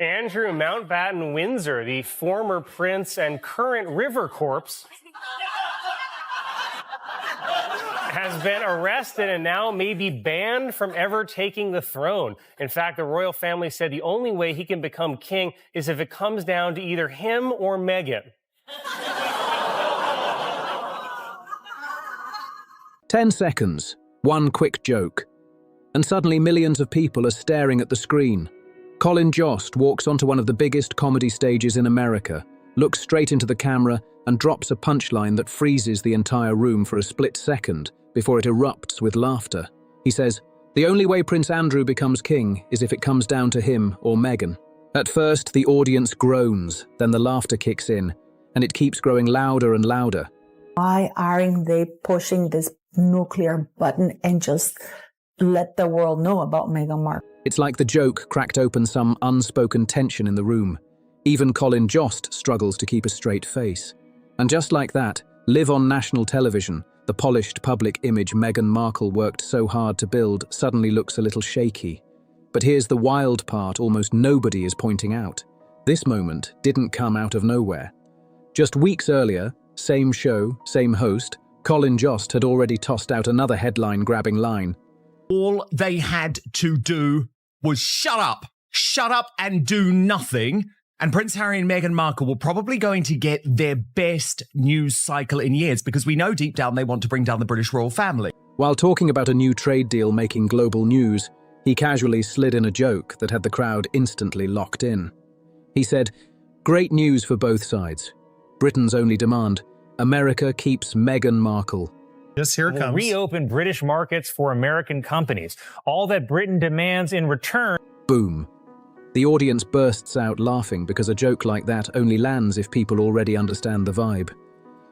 Andrew Mountbatten Windsor, the former prince and current river corpse, has been arrested and now may be banned from ever taking the throne. In fact, the royal family said the only way he can become king is if it comes down to either him or Meghan. 10 seconds, one quick joke, and suddenly millions of people are staring at the screen. Colin Jost walks onto one of the biggest comedy stages in America, looks straight into the camera and drops a punchline that freezes the entire room for a split second before it erupts with laughter. He says, "The only way Prince Andrew becomes king is if it comes down to him or Meghan." At first, the audience groans, then the laughter kicks in, and it keeps growing louder and louder. Why aren't they pushing this nuclear button and just let the world know about Meghan Markle? It's like the joke cracked open some unspoken tension in the room. Even Colin Jost struggles to keep a straight face. And just like that, live on national television, the polished public image Meghan Markle worked so hard to build suddenly looks a little shaky. But here's the wild part almost nobody is pointing out. This moment didn't come out of nowhere. Just weeks earlier, same show, same host, Colin Jost had already tossed out another headline-grabbing line. All they had to do was shut up and do nothing, and Prince Harry and Meghan Markle were probably going to get their best news cycle in years, because we know deep down they want to bring down the British royal family. While talking about a new trade deal making global news, he casually slid in a joke that had the crowd instantly locked in. He said, "Great news for both sides. Britain's only demand, America keeps Meghan Markle." Just here it comes. Reopen British markets for American companies. All that Britain demands in return. Boom. The audience bursts out laughing because a joke like that only lands if people already understand the vibe.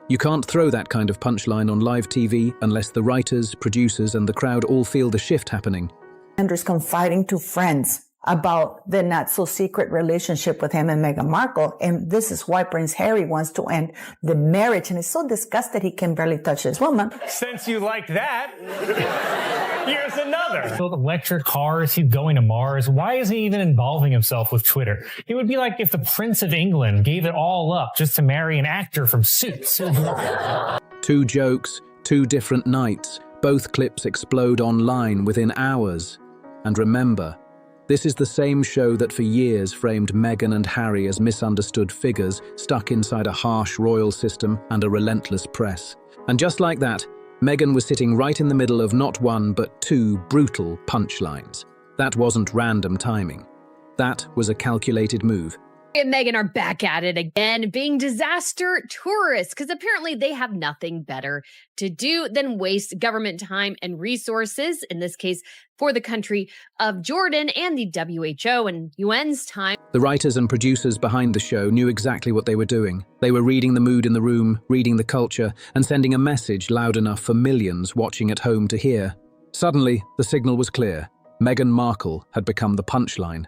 You can't throw that kind of punchline on live TV unless the writers, producers, and the crowd all feel the shift happening. Andrew's confiding to friends about the not-so-secret relationship with him and Meghan Markle, and this is why Prince Harry wants to end the marriage, and is so disgusted he can barely touch his woman. Since you like that, here's another. Build electric cars, he's going to Mars. Why is he even involving himself with Twitter? It would be like if the Prince of England gave it all up just to marry an actor from Suits. Two jokes, two different nights. Both clips explode online within hours. And remember, this is the same show that for years framed Meghan and Harry as misunderstood figures stuck inside a harsh royal system and a relentless press. And just like that, Meghan was sitting right in the middle of not one but two brutal punchlines. That wasn't random timing. That was a calculated move. And Meghan are back at it again, being disaster tourists, because apparently they have nothing better to do than waste government time and resources, in this case, for the country of Jordan and the WHO and UN's time. The writers and producers behind the show knew exactly what they were doing. They were reading the mood in the room, reading the culture, and sending a message loud enough for millions watching at home to hear. Suddenly, the signal was clear. Meghan Markle had become the punchline.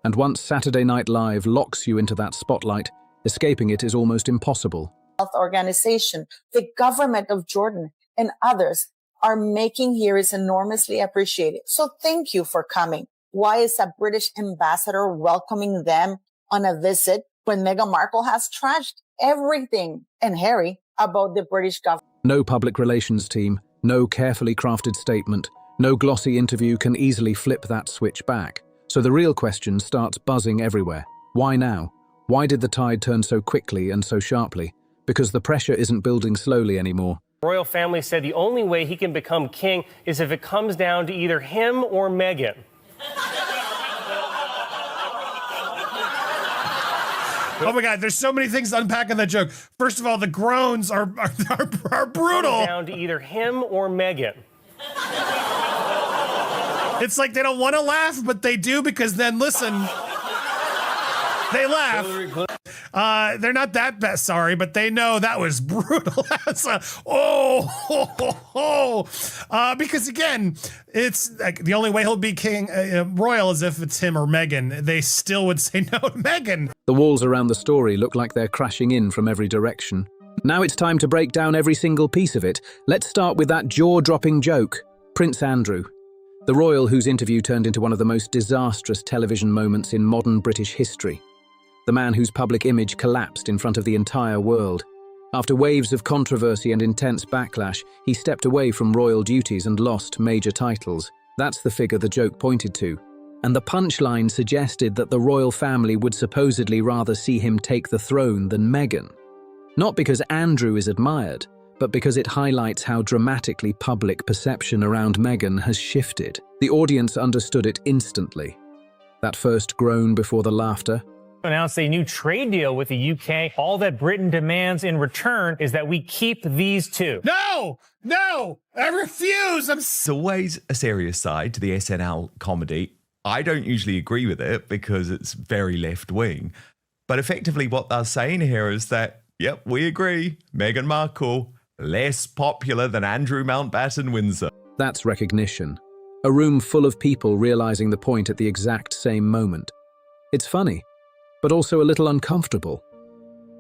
And once Saturday Night Live locks you into that spotlight, escaping it is almost impossible. Health organization, the government of Jordan, and others are making here is enormously appreciated. So thank you for coming. Why is a British ambassador welcoming them on a visit when Meghan Markle has trashed everything, and Harry, about the British government? No public relations team, no carefully crafted statement, no glossy interview can easily flip that switch back. So the real question starts buzzing everywhere. Why now? Why did the tide turn so quickly and so sharply? Because the pressure isn't building slowly anymore. The royal family said the only way he can become king is if it comes down to either him or Meghan. Oh my God, there's so many things to unpack in that joke. First of all, the groans are brutal. Down to either him or Meghan. It's like they don't want to laugh, but they do, because then, listen, they laugh. They're not that bad, sorry, but they know that was brutal. That's because again, it's like the only way he'll be king royal is if it's him or Meghan. They still would say no to Meghan. The walls around the story look like they're crashing in from every direction. Now it's time to break down every single piece of it. Let's start with that jaw-dropping joke, Prince Andrew. The royal whose interview turned into one of the most disastrous television moments in modern British history. The man whose public image collapsed in front of the entire world. After waves of controversy and intense backlash, he stepped away from royal duties and lost major titles. That's the figure the joke pointed to. And the punchline suggested that the royal family would supposedly rather see him take the throne than Meghan. Not because Andrew is admired, but because it highlights how dramatically public perception around Meghan has shifted. The audience understood it instantly. That first groan before the laughter. Announced a new trade deal with the UK. All that Britain demands in return is that we keep these two. No, I refuse. There's always a serious side to the SNL comedy. I don't usually agree with it because it's very left-wing. But effectively what they're saying here is that, yep, we agree, Meghan Markle, less popular than Andrew Mountbatten Windsor. That's recognition. A room full of people realizing the point at the exact same moment. It's funny, but also a little uncomfortable.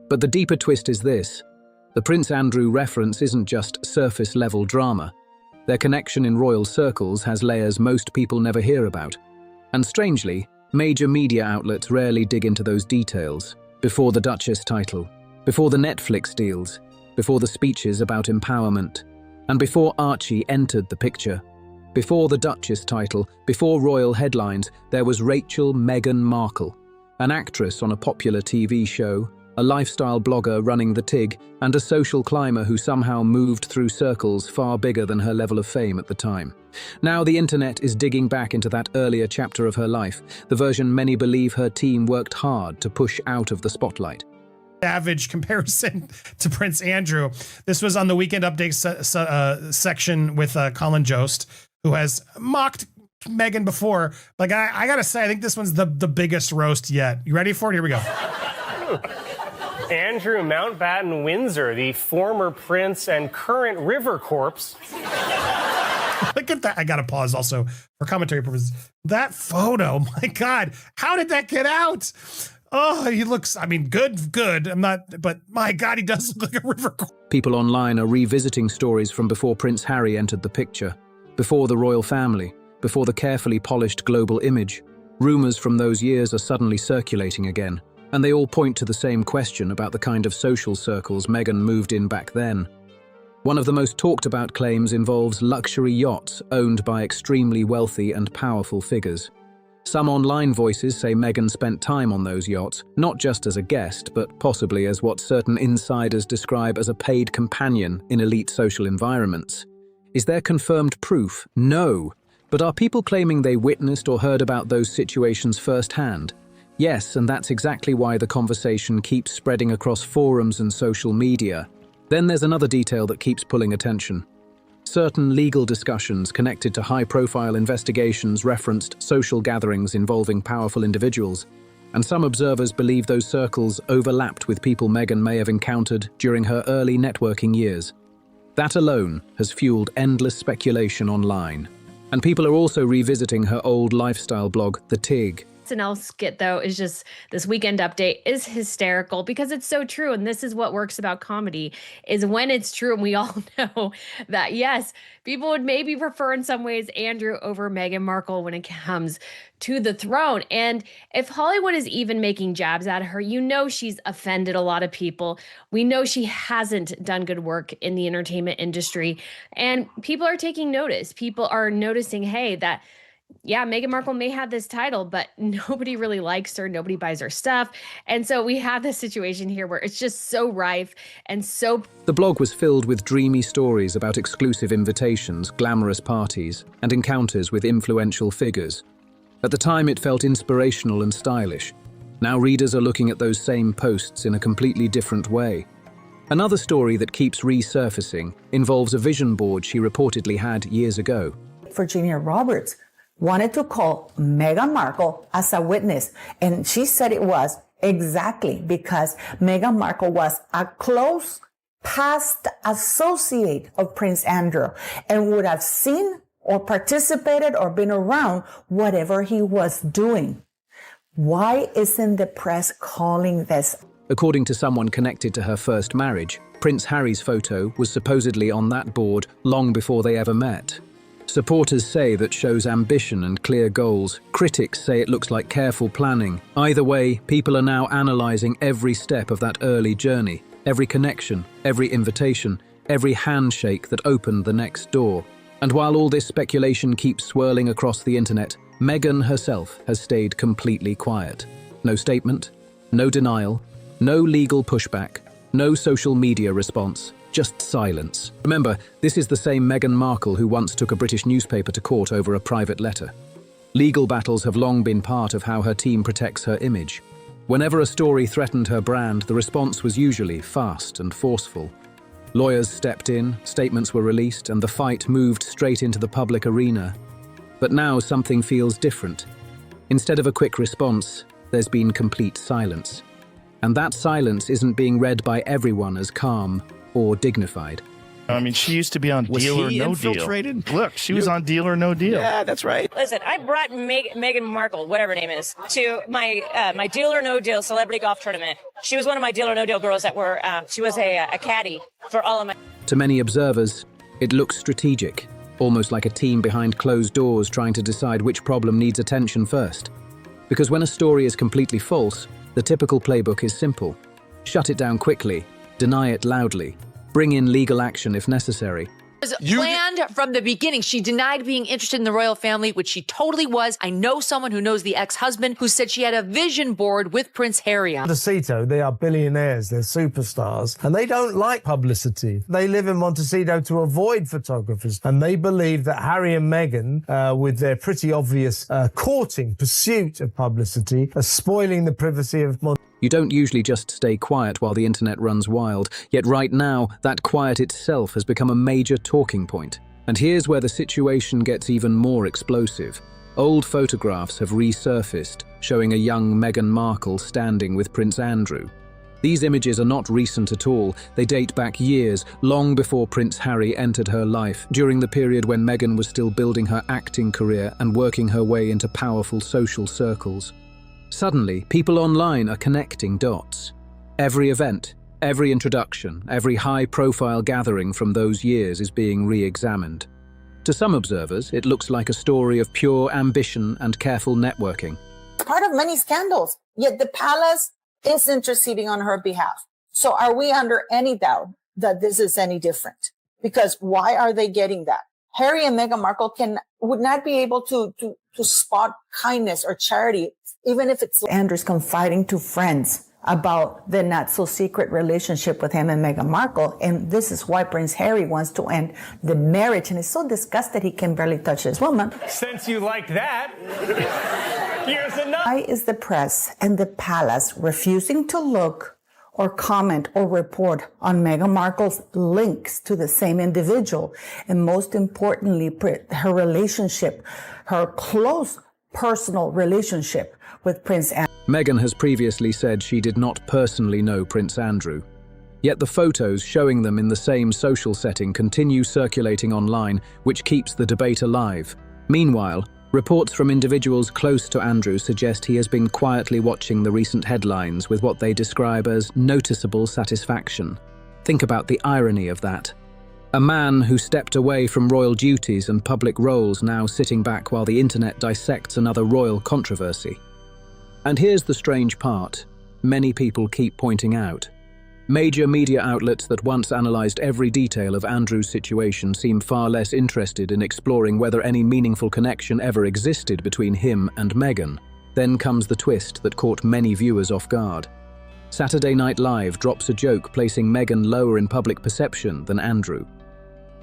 But the deeper twist is this. The Prince Andrew reference isn't just surface-level drama. Their connection in royal circles has layers most people never hear about. And strangely, major media outlets rarely dig into those details. Before the Duchess title, before the Netflix deals, before the speeches about empowerment, and before Archie entered the picture. Before the Duchess title, before royal headlines, there was Rachel Meghan Markle, an actress on a popular TV show, a lifestyle blogger running the TIG, and a social climber who somehow moved through circles far bigger than her level of fame at the time. Now the internet is digging back into that earlier chapter of her life, the version many believe her team worked hard to push out of the spotlight. Savage comparison to Prince Andrew. This was on the Weekend Update section with Colin Jost, who has mocked Meghan before. Like, I gotta say, I think this one's the biggest roast yet. You ready for it? Here we go. Andrew Mountbatten Windsor, the former prince and current river corpse. Look at that. I gotta pause also for commentary purposes. That photo, my God, how did that get out? Oh, he looks, I mean, good. I'm not, but my God, he does look like a river corpse. People online are revisiting stories from before Prince Harry entered the picture, before the royal family, before the carefully polished global image. Rumors from those years are suddenly circulating again, and they all point to the same question about the kind of social circles Meghan moved in back then. One of the most talked about claims involves luxury yachts owned by extremely wealthy and powerful figures. Some online voices say Meghan spent time on those yachts, not just as a guest, but possibly as what certain insiders describe as a paid companion in elite social environments. Is there confirmed proof? No. But are people claiming they witnessed or heard about those situations firsthand? Yes, and that's exactly why the conversation keeps spreading across forums and social media. Then there's another detail that keeps pulling attention. Certain legal discussions connected to high-profile investigations referenced social gatherings involving powerful individuals, and some observers believe those circles overlapped with people Meghan may have encountered during her early networking years. That alone has fueled endless speculation online. And people are also revisiting her old lifestyle blog, The TIG. SNL skit, though, is just this Weekend Update is hysterical because it's so true. And this is what works about comedy is when it's true. And we all know that, yes, people would maybe prefer in some ways Andrew over Meghan Markle when it comes to the throne. And if Hollywood is even making jabs at her, you know she's offended a lot of people. We know she hasn't done good work in the entertainment industry. And people are taking notice. People are noticing, hey, that yeah, Meghan Markle may have this title, but nobody really likes her. Nobody buys her stuff. And so we have this situation here where it's just so rife and so... The blog was filled with dreamy stories about exclusive invitations, glamorous parties, and encounters with influential figures. At the time, it felt inspirational and stylish. Now readers are looking at those same posts in a completely different way. Another story that keeps resurfacing involves a vision board she reportedly had years ago. Virginia Roberts wanted to call Meghan Markle as a witness. And she said it was exactly because Meghan Markle was a close past associate of Prince Andrew and would have seen or participated or been around whatever he was doing. Why isn't the press calling this? According to someone connected to her first marriage, Prince Harry's photo was supposedly on that board long before they ever met. Supporters say that shows ambition and clear goals. Critics say it looks like careful planning. Either way, people are now analysing every step of that early journey, every connection, every invitation, every handshake that opened the next door. And while all this speculation keeps swirling across the internet, Meghan herself has stayed completely quiet. No statement, no denial, no legal pushback, no social media response. Just silence. Remember, this is the same Meghan Markle who once took a British newspaper to court over a private letter. Legal battles have long been part of how her team protects her image. Whenever a story threatened her brand, the response was usually fast and forceful. Lawyers stepped in, statements were released, and the fight moved straight into the public arena. But now something feels different. Instead of a quick response, there's been complete silence. And that silence isn't being read by everyone as calm or dignified. I mean, she used to be on Deal or No infiltrated? Deal. Look, she was on Deal or No Deal. Yeah, that's right. Listen, I brought Meghan Markle, whatever her name is, to my Deal or No Deal celebrity golf tournament. She was one of my Deal or No Deal girls that were, she was a caddy for all of my... To many observers, it looks strategic, almost like a team behind closed doors trying to decide which problem needs attention first. Because when a story is completely false, the typical playbook is simple. Shut it down quickly, deny it loudly, bring in legal action if necessary. Was planned from the beginning. She denied being interested in the royal family, which she totally was. I know someone who knows the ex-husband who said she had a vision board with Prince Harry on. Montecito, they are billionaires, they're superstars, and they don't like publicity. They live in Montecito to avoid photographers, and they believe that Harry and Meghan, with their pretty obvious courting, pursuit of publicity, are spoiling the privacy of Montecito. You don't usually just stay quiet while the internet runs wild, yet right now, that quiet itself has become a major talking point. And here's where the situation gets even more explosive. Old photographs have resurfaced, showing a young Meghan Markle standing with Prince Andrew. These images are not recent at all. They date back years, long before Prince Harry entered her life, during the period when Meghan was still building her acting career and working her way into powerful social circles. Suddenly, people online are connecting dots. Every event, every introduction, every high-profile gathering from those years is being re-examined. To some observers, it looks like a story of pure ambition and careful networking. Part of many scandals, yet the palace is interceding on her behalf. So are we under any doubt that this is any different? Because why are they getting that? Harry and Meghan Markle would not be able to spot kindness or charity, even if it's Andrew's confiding to friends about the not so secret relationship with him and Meghan Markle. And this is why Prince Harry wants to end the marriage and is so disgusted he can barely touch his woman. Since you like that, here's enough. Why is the press and the palace refusing to look or comment or report on Meghan Markle's links to the same individual? And most importantly, her relationship, her close personal relationship with Prince Andrew. Meghan has previously said she did not personally know Prince Andrew. Yet the photos showing them in the same social setting continue circulating online, which keeps the debate alive. Meanwhile, reports from individuals close to Andrew suggest he has been quietly watching the recent headlines with what they describe as noticeable satisfaction. Think about the irony of that. A man who stepped away from royal duties and public roles now sitting back while the internet dissects another royal controversy. And here's the strange part, many people keep pointing out. Major media outlets that once analysed every detail of Andrew's situation seem far less interested in exploring whether any meaningful connection ever existed between him and Meghan. Then comes the twist that caught many viewers off guard. Saturday Night Live drops a joke placing Meghan lower in public perception than Andrew.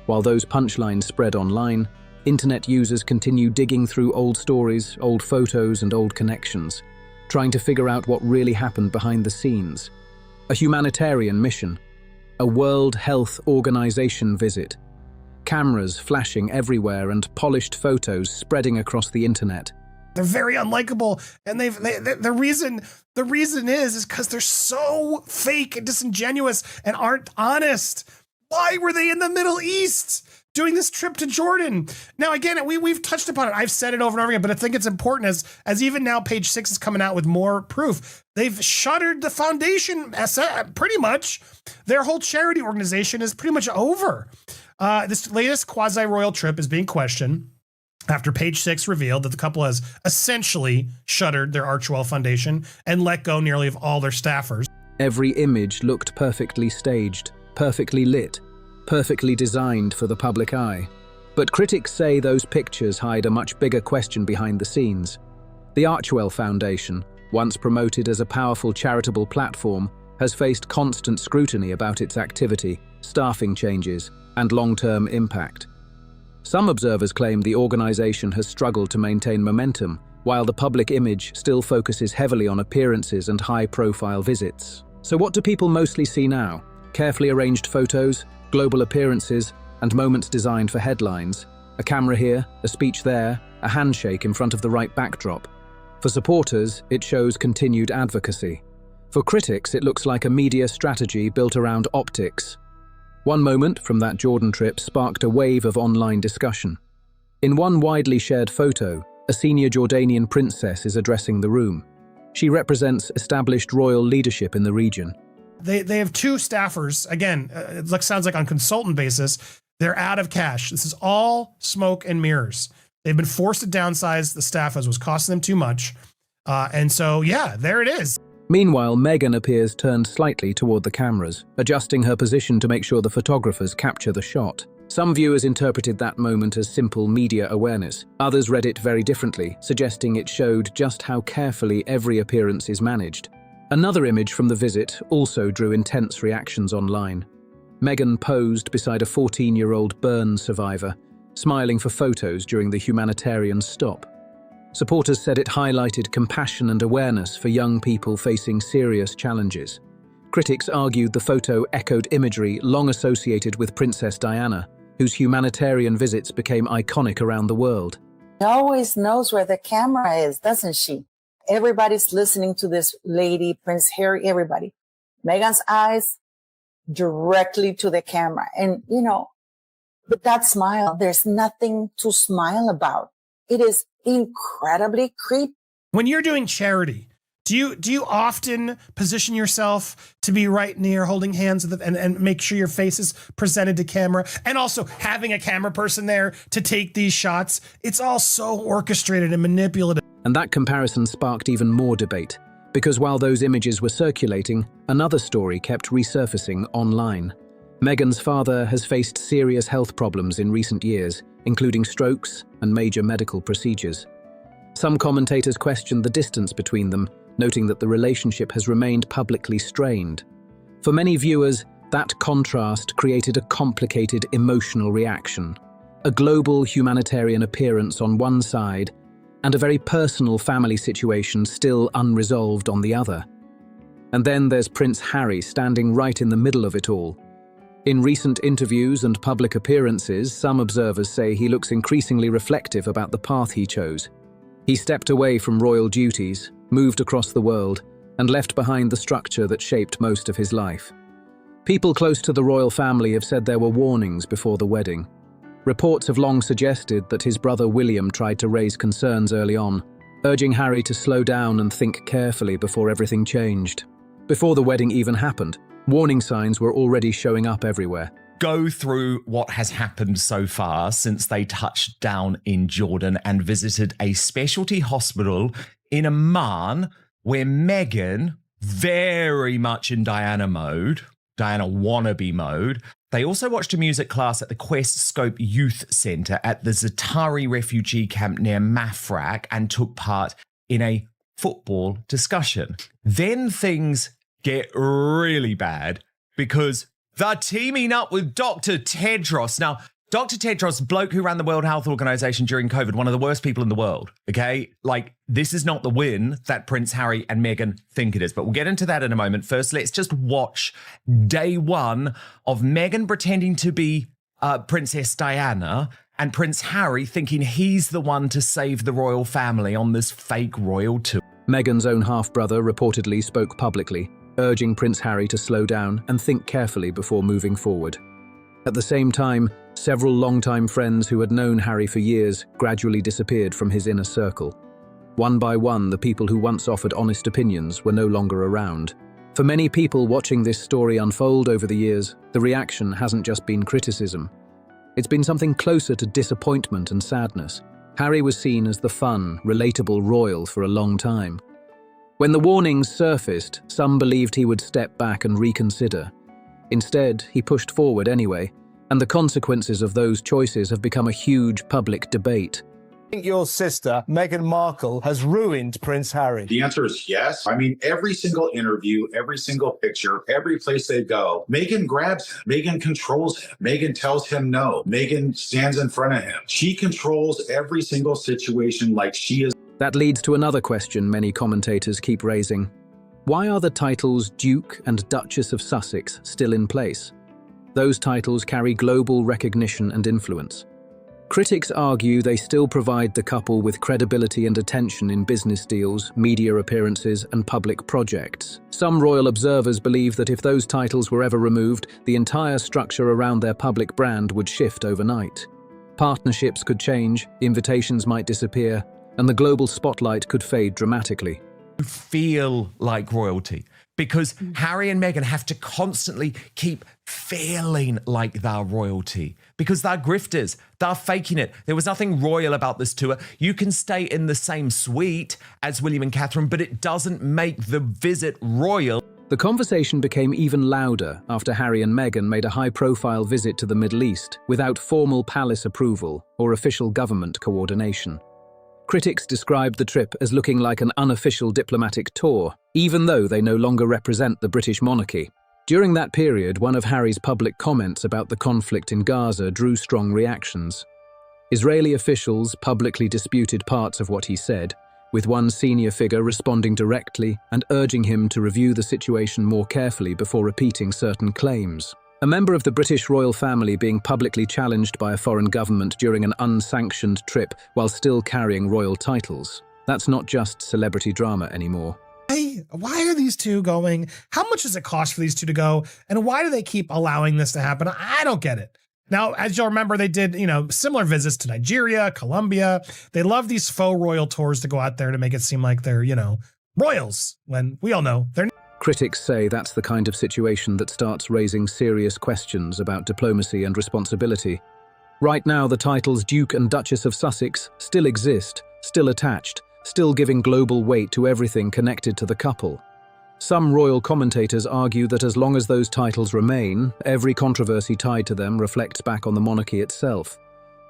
While those punchlines spread online, internet users continue digging through old stories, old photos, and old connections, trying to figure out what really happened behind the scenes. A humanitarian mission, a World Health Organization visit, cameras flashing everywhere and polished photos spreading across the internet. They're very unlikable, and the reason is because they're so fake and disingenuous and aren't honest. Why were they in the Middle East doing this trip to Jordan? Now, again, we've touched upon it. I've said it over and over again, but I think it's important as even now Page 6 is coming out with more proof. They've shuttered the foundation, pretty much. Their whole charity organization is pretty much over. This latest quasi-royal trip is being questioned after Page Six revealed that the couple has essentially shuttered their Archewell Foundation and let go nearly of all their staffers. Every image looked perfectly staged, perfectly lit, perfectly designed for the public eye. But critics say those pictures hide a much bigger question behind the scenes. The Archewell Foundation, once promoted as a powerful charitable platform, has faced constant scrutiny about its activity, staffing changes, and long-term impact. Some observers claim the organization has struggled to maintain momentum, while the public image still focuses heavily on appearances and high-profile visits. So what do people mostly see now? Carefully arranged photos, global appearances, and moments designed for headlines. A camera here, a speech there, a handshake in front of the right backdrop. For supporters, it shows continued advocacy. For critics, it looks like a media strategy built around optics. One moment from that Jordan trip sparked a wave of online discussion. In one widely shared photo, a senior Jordanian princess is addressing the room. She represents established royal leadership in the region. They have 2 staffers. Again, it sounds like on consultant basis, they're out of cash. This is all smoke and mirrors. They've been forced to downsize the staff as was costing them too much. And so, yeah, there it is. Meanwhile, Meghan appears turned slightly toward the cameras, adjusting her position to make sure the photographers capture the shot. Some viewers interpreted that moment as simple media awareness. Others read it very differently, suggesting it showed just how carefully every appearance is managed. Another image from the visit also drew intense reactions online. Meghan posed beside a 14-year-old burn survivor, smiling for photos during the humanitarian stop. Supporters said it highlighted compassion and awareness for young people facing serious challenges. Critics argued the photo echoed imagery long associated with Princess Diana, whose humanitarian visits became iconic around the world. She always knows where the camera is, doesn't she? Everybody's listening to this lady, Prince Harry, everybody. Meghan's eyes directly to the camera. And, with that smile, there's nothing to smile about. It is incredibly creepy. When you're doing charity, do you often position yourself to be right near holding hands with and make sure your face is presented to camera, and also having a camera person there to take these shots? It's all so orchestrated and manipulative. And that comparison sparked even more debate, because while those images were circulating, another story kept resurfacing online. Meghan's father has faced serious health problems in recent years, including strokes and major medical procedures. Some commentators questioned the distance between them, noting that the relationship has remained publicly strained. For many viewers, that contrast created a complicated emotional reaction. A global humanitarian appearance on one side, and a very personal family situation still unresolved on the other. And then there's Prince Harry standing right in the middle of it all. In recent interviews and public appearances, some observers say he looks increasingly reflective about the path he chose. He stepped away from royal duties, moved across the world, and left behind the structure that shaped most of his life. People close to the royal family have said there were warnings before the wedding. Reports have long suggested that his brother William tried to raise concerns early on, urging Harry to slow down and think carefully before everything changed. Before the wedding even happened, warning signs were already showing up everywhere. Go through what has happened so far since they touched down in Jordan and visited a specialty hospital in Amman, where Meghan, very much in Diana mode, Diana wannabe mode. They also watched a music class at the Quest Scope Youth Centre at the Zatari refugee camp near Mafraq and took part in a football discussion. Then things get really bad because they're teaming up with Dr. Tedros. Now, Dr. Tedros, bloke who ran the World Health Organization during COVID, one of the worst people in the world, okay? Like, this is not the win that Prince Harry and Meghan think it is, but we'll get into that in a moment. First, let's just watch day one of Meghan pretending to be Princess Diana and Prince Harry thinking he's the one to save the royal family on this fake royal tour. Meghan's own half-brother reportedly spoke publicly, urging Prince Harry to slow down and think carefully before moving forward. At the same time, several longtime friends who had known Harry for years gradually disappeared from his inner circle. One by one, the people who once offered honest opinions were no longer around. For many people watching this story unfold over the years, the reaction hasn't just been criticism. It's been something closer to disappointment and sadness. Harry was seen as the fun, relatable royal for a long time. When the warnings surfaced, some believed he would step back and reconsider. Instead, he pushed forward anyway, and the consequences of those choices have become a huge public debate. I think your sister, Meghan Markle, has ruined Prince Harry. The answer is yes. I mean, every single interview, every single picture, every place they go, Meghan grabs him. Meghan controls him. Meghan tells him no. Meghan stands in front of him. She controls every single situation like she is. That leads to another question many commentators keep raising. Why are the titles Duke and Duchess of Sussex still in place? Those titles carry global recognition and influence. Critics argue they still provide the couple with credibility and attention in business deals, media appearances, and public projects. Some royal observers believe that if those titles were ever removed, the entire structure around their public brand would shift overnight. Partnerships could change, invitations might disappear, and the global spotlight could fade dramatically. Feel like royalty, because Harry and Meghan have to constantly keep feeling like they're royalty, because they're grifters, they're faking it. There was nothing royal about this tour. You can stay in the same suite as William and Catherine, but it doesn't make the visit royal. The conversation became even louder after Harry and Meghan made a high-profile visit to the Middle East without formal palace approval or official government coordination. Critics described the trip as looking like an unofficial diplomatic tour, even though they no longer represent the British monarchy. During that period, one of Harry's public comments about the conflict in Gaza drew strong reactions. Israeli officials publicly disputed parts of what he said, with one senior figure responding directly and urging him to review the situation more carefully before repeating certain claims. A member of the British royal family being publicly challenged by a foreign government during an unsanctioned trip while still carrying royal titles. That's not just celebrity drama anymore. Hey, why are these two going? How much does it cost for these two to go? And why do they keep allowing this to happen? I don't get it. Now, as you'll remember, they did, similar visits to Nigeria, Colombia. They love these faux royal tours to go out there to make it seem like they're, royals, when we all know they're not. Critics say that's the kind of situation that starts raising serious questions about diplomacy and responsibility. Right now, the titles Duke and Duchess of Sussex still exist, still attached, still giving global weight to everything connected to the couple. Some royal commentators argue that as long as those titles remain, every controversy tied to them reflects back on the monarchy itself.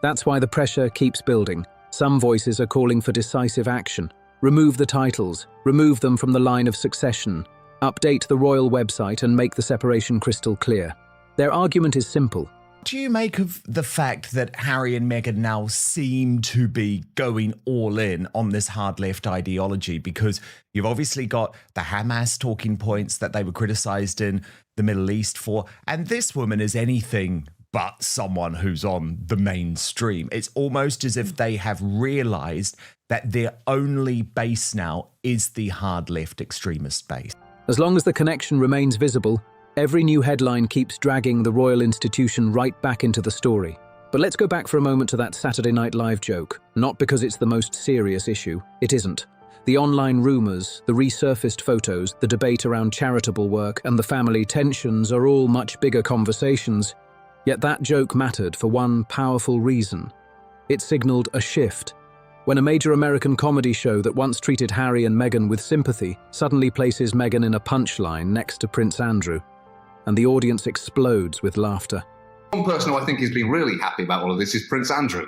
That's why the pressure keeps building. Some voices are calling for decisive action. Remove the titles, remove them from the line of succession. Update the royal website and make the separation crystal clear. Their argument is simple. What do you make of the fact that Harry and Meghan now seem to be going all in on this hard left ideology? Because you've obviously got the Hamas talking points that they were criticized in the Middle East for, and this woman is anything but someone who's on the mainstream. It's almost as if they have realized that their only base now is the hard left extremist base. As long as the connection remains visible, every new headline keeps dragging the royal institution right back into the story. But let's go back for a moment to that Saturday Night Live joke. Not because it's the most serious issue. It isn't. The online rumors, the resurfaced photos, the debate around charitable work, and the family tensions are all much bigger conversations. Yet that joke mattered for one powerful reason. It signaled a shift. When a major American comedy show that once treated Harry and Meghan with sympathy suddenly places Meghan in a punchline next to Prince Andrew, and the audience explodes with laughter. One person who I think has been really happy about all of this is Prince Andrew.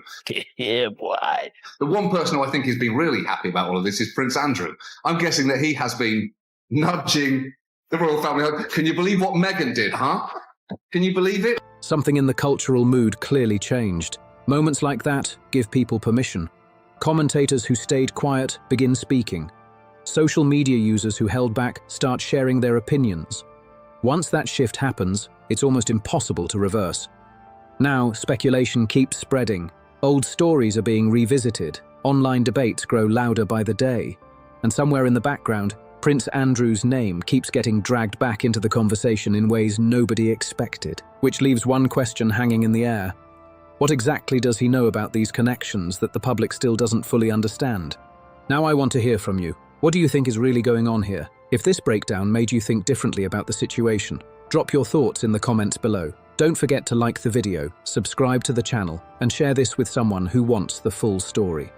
Yeah, boy. The one person who I think has been really happy about all of this is Prince Andrew. I'm guessing that he has been nudging the royal family. Can you believe what Meghan did, huh? Can you believe it? Something in the cultural mood clearly changed. Moments like that give people permission. Commentators who stayed quiet begin speaking. Social media users who held back start sharing their opinions. Once that shift happens, it's almost impossible to reverse. Now, speculation keeps spreading. Old stories are being revisited. Online debates grow louder by the day. And somewhere in the background, Prince Andrew's name keeps getting dragged back into the conversation in ways nobody expected, which leaves one question hanging in the air. What exactly does he know about these connections that the public still doesn't fully understand? Now I want to hear from you. What do you think is really going on here? If this breakdown made you think differently about the situation, drop your thoughts in the comments below. Don't forget to like the video, subscribe to the channel, and share this with someone who wants the full story.